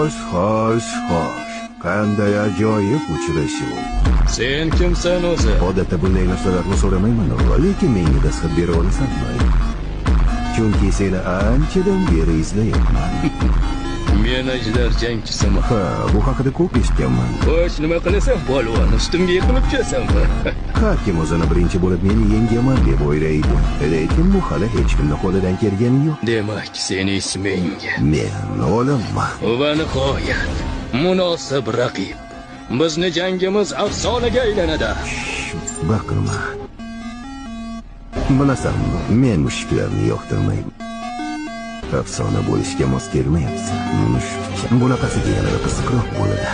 Xo'sh. Qanday ajoyib uchrashuv. Sen kimsan o'zi? Odatda bunday narsalarni so'ramayman, lekin menga dastxat bera olasanmi? Chunki seni anchadan beri izlayapman. Men ajdar jangchisiman. Ha, bu haqida ko'p eshitganman. Xo'sh, nima qilasan, polvon? Ustimga yiqilib kelasanmi? Har kim o'zini birinchi bo'lib meni yengaman deb o'ylaydi. Lekin bu hali hech kimning qo'lidan kelgani yo'q. Demak, seni isming. Men o'limman. Va nihoyat, munosib raqib. Bizni jangimiz afsonaga aylanadi. Baqirma. Bilasanmi, men mushuklarni yoqtirmayman. Afsona bo'lishga mos kelmayapsan. Bunaqasiga yanada qiziqroq bo'ladi.